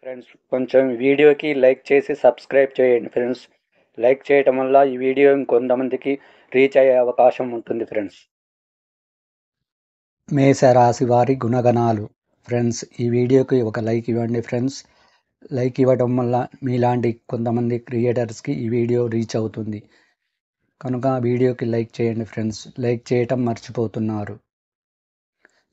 Friends, కొంచెం వీడియోకి like చేసి సబ్స్క్రైబ్ చేయండి ఫ్రెండ్స్. లైక్ చేయటం వల్ల ఈ వీడియో ఇంకొంతమందికి రీచ్ అయ్యే అవకాశం ఉంటుంది ఫ్రెండ్స్. మేషరాశి వారి గుణగణాలు. ఫ్రెండ్స్, ఈ వీడియోకి ఒక లైక్ ఇవ్వండి ఫ్రెండ్స్. లైక్ ఇవ్వడం వల్ల మీలాంటి కొంతమంది క్రియేటర్స్కి ఈ వీడియో రీచ్ అవుతుంది కనుక వీడియోకి లైక్ చేయండి ఫ్రెండ్స్. లైక్ చేయటం మర్చిపోతున్నారు.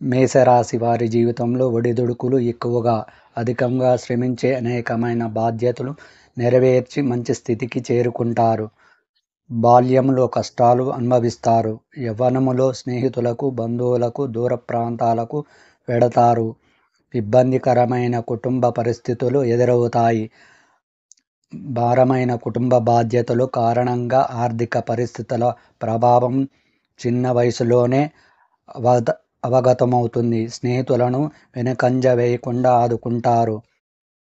మేషరాశి వారి జీవితంలో ఒడిదుడుకులు ఎక్కువగా, అధికంగా శ్రమించే అనేకమైన బాధ్యతలు నెరవేర్చి మంచి స్థితికి చేరుకుంటారు. బాల్యంలో కష్టాలు అనుభవిస్తారు. యవ్వనములో స్నేహితులకు, బంధువులకు దూర ప్రాంతాలకు వెడతారు. ఇబ్బందికరమైన కుటుంబ పరిస్థితులు ఎదురవుతాయి. భారమైన కుటుంబ బాధ్యతలు కారణంగా ఆర్థిక పరిస్థితుల ప్రభావం చిన్న వయసులోనే అవగతమవుతుంది. స్నేహితులను వెనుకంజ వేయకుండా ఆదుకుంటారు.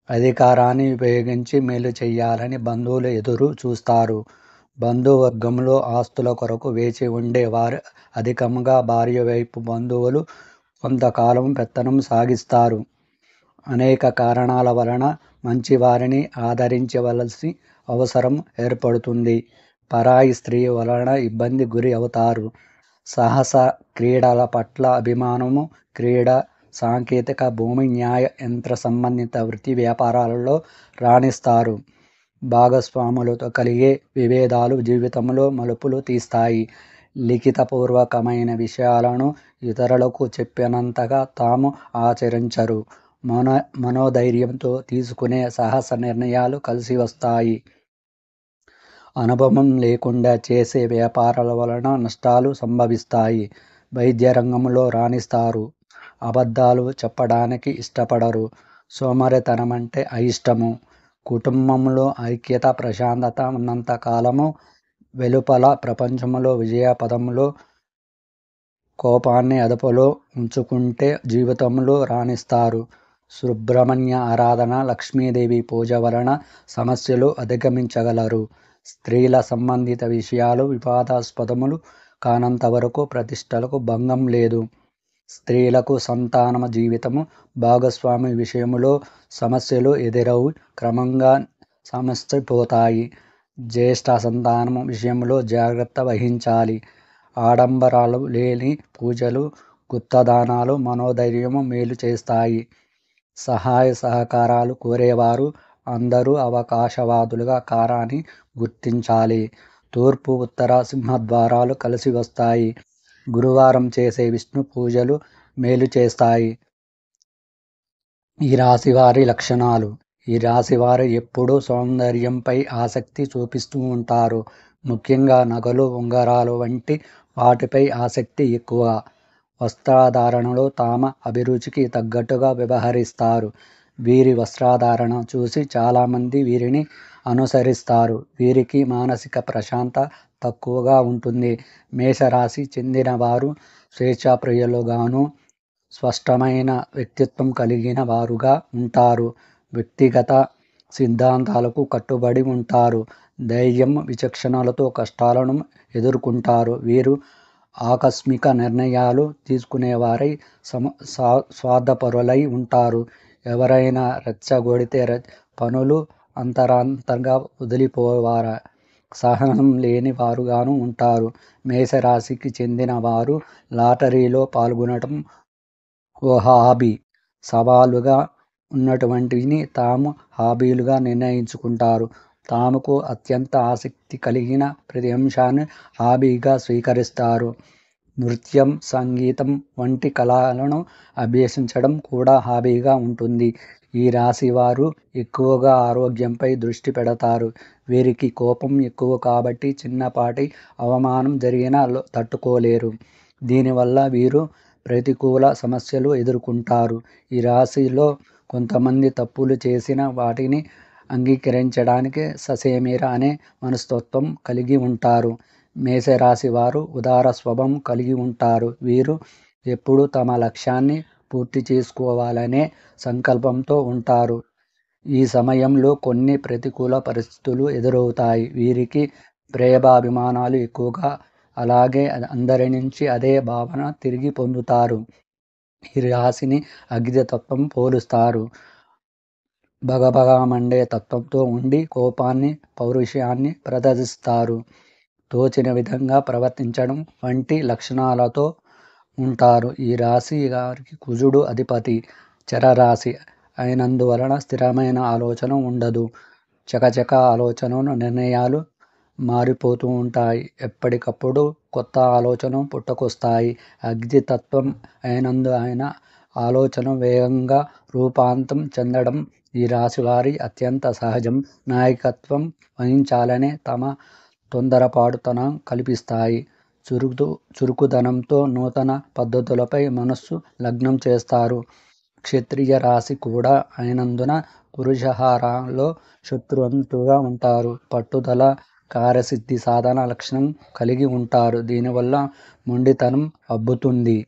అధికారాన్ని ఉపయోగించి మేలు చేయాలని బంధువులు ఎదురు చూస్తారు. బంధువర్గంలో ఆస్తుల కొరకు వేచి ఉండే వారు అధికంగా భార్య వైపు బంధువులు కొంతకాలం పెత్తనం సాగిస్తారు. అనేక కారణాల వలన మంచి వారిని ఆదరించవలసి అవసరం ఏర్పడుతుంది. పరాయి స్త్రీ వలన ఇబ్బంది గురి అవుతారు. సాహస క్రీడల పట్ల అభిమానము, క్రీడ, సాంకేతిక, భూమి, న్యాయ, యంత్ర సంబంధిత వృత్తి వ్యాపారాలలో రాణిస్తారు. భాగస్వాములతో కలిగే విభేదాలు జీవితంలో మలుపులు తీస్తాయి. లిఖితపూర్వకమైన విషయాలను ఇతరులకు చెప్పినంతగా తాము ఆచరించరు. మనోధైర్యంతో తీసుకునే సాహస నిర్ణయాలు కలిసి వస్తాయి. అనుభవం లేకుండా చేసే వ్యాపారాల వలన నష్టాలు సంభవిస్తాయి. వైద్య రంగంలో రాణిస్తారు. అబద్ధాలు చెప్పడానికి ఇష్టపడరు. సోమరితనం అంటే అయిష్టము. కుటుంబంలో ఐక్యత, ప్రశాంతత ఉన్నంత కాలము వెలుపల ప్రపంచంలో విజయ పదంలో కోపాన్ని అదుపులో ఉంచుకుంటే జీవితంలో రాణిస్తారు. సుబ్రహ్మణ్య ఆరాధన, లక్ష్మీదేవి పూజ వలన సమస్యలు అధిగమించగలరు. స్త్రీల సంబంధిత విషయాలు వివాదాస్పదములు కానంత వరకు ప్రతిష్టలకు భంగం లేదు. స్త్రీలకు సంతానమ జీవితము భాగస్వామి విషయములో సమస్యలు ఎదురవు క్రమంగా సమస్యపోతాయి. జ్యేష్ఠ సంతానము విషయంలో జాగ్రత్త వహించాలి. ఆడంబరాలు లేని పూజలు, గుప్తదానాలు మనోధైర్యము మేలు చేస్తాయి. సహాయ సహకారాలు కోరేవారు అందరూ అవకాశవాదులుగా కారాన్ని గుర్తించాలి. తూర్పు, ఉత్తర సింహద్వారాలు కలిసి వస్తాయి. గురువారం చేసే విష్ణు పూజలు మేలు చేస్తాయి. ఈ రాశివారి లక్షణాలు. ఈ రాశివారు ఎప్పుడూ సౌందర్యంపై ఆసక్తి చూపిస్తూ ఉంటారు. ముఖ్యంగా నగలు, ఉంగరాలు వంటి వాటిపై ఆసక్తి ఎక్కువ. వస్త్రధారణలో తమ అభిరుచికి తగ్గట్టుగా వ్యవహరిస్తారు. వీరి వస్త్రధారణ చూసి చాలామంది వీరిని అనుసరిస్తారు. వీరికి మానసిక ప్రశాంతత తక్కువగా ఉంటుంది. మేషరాశి చెందిన వారు స్వేచ్ఛాప్రియులుగాను, స్పష్టమైన వ్యక్తిత్వం కలిగిన వారుగా ఉంటారు. వ్యక్తిగత సిద్ధాంతాలకు కట్టుబడి ఉంటారు. ధైర్యం, విచక్షణలతో కష్టాలను ఎదుర్కొంటారు. వీరు ఆకస్మిక నిర్ణయాలు తీసుకునేవారై స్వార్థపరులై ఉంటారు. ఎవరైనా రెచ్చగొడితే పనులు అంతరంతరంగా వదిలిపోవారు. సహనం లేని వారుగాను ఉంటారు. మేషరాశికి చెందిన వారు లాటరీలో పాల్గొనడం ఓ హాబీ. సవాలుగా ఉన్నటువంటిని తాము హాబీలుగా నిర్ణయించుకుంటారు. తాముకు అత్యంత ఆసక్తి కలిగిన ప్రతి అంశాన్ని హాబీగా స్వీకరిస్తారు. నృత్యం, సంగీతం వంటి కళలను అభ్యసించడం కూడా హాబీగా ఉంటుంది. ఈ రాశి వారు ఎక్కువగా ఆరోగ్యంపై దృష్టి పెడతారు. వీరికి కోపం ఎక్కువ కాబట్టి చిన్నపాటి అవమానం జరిగినా తట్టుకోలేరు. దీనివల్ల వీరు ప్రతికూల సమస్యలు ఎదుర్కొంటారు. ఈ రాశిలో కొంతమంది తప్పులు చేసిన వాటిని అంగీకరించడానికి ససేమిరా అనే మనస్తత్వం కలిగి ఉంటారు. మేషరాశి వారు ఉదార స్వభావం కలిగి ఉంటారు. వీరు ఎప్పుడూ తమ లక్ష్యాన్ని పూర్తి చేసుకోవాలనే సంకల్పంతో ఉంటారు. ఈ సమయంలో కొన్ని ప్రతికూల పరిస్థితులు ఎదురవుతాయి. వీరికి ప్రేమాభిమానాలు ఎక్కువగా, అలాగే అందరి నుంచి అదే భావన తిరిగి పొందుతారు. ఈ రాశిని అగ్నితత్వం పోలుస్తారు. బగబగా మండే తత్వంతో ఉండి కోపాన్ని, పౌరుషాన్ని ప్రదర్శిస్తారు. తోచిన విధంగా ప్రవర్తించడం వంటి లక్షణాలతో ఉంటారు. ఈ రాశి గారికి కుజుడు అధిపతి చరరాశి అయినందువలన స్థిరమైన ఆలోచన ఉండదు. చకచక ఆలోచనలు, నిర్ణయాలు మారిపోతూ ఉంటాయి. ఎప్పటికప్పుడు కొత్త ఆలోచన పుట్టుకొస్తాయి. అగ్నితత్వం అయినందు ఆయన ఆలోచన వేగంగా రూపాంతరం చెందడం ఈ రాశి వారి అత్యంత సహజం. నాయకత్వం వహించాలనే తమ తొందరపాటుతనం కల్పిస్తాయి. చురుకుదనంతో నూతన పద్ధతులపై మనస్సు లగ్నం చేస్తారు. క్షత్రియ రాశి కూడా అయినందున పురుషహారంలో శత్రువంతుగా ఉంటారు. పట్టుదల, కార్యసిద్ధి సాధన లక్షణం కలిగి ఉంటారు. దీనివల్ల మొండితనం అబ్బుతుంది.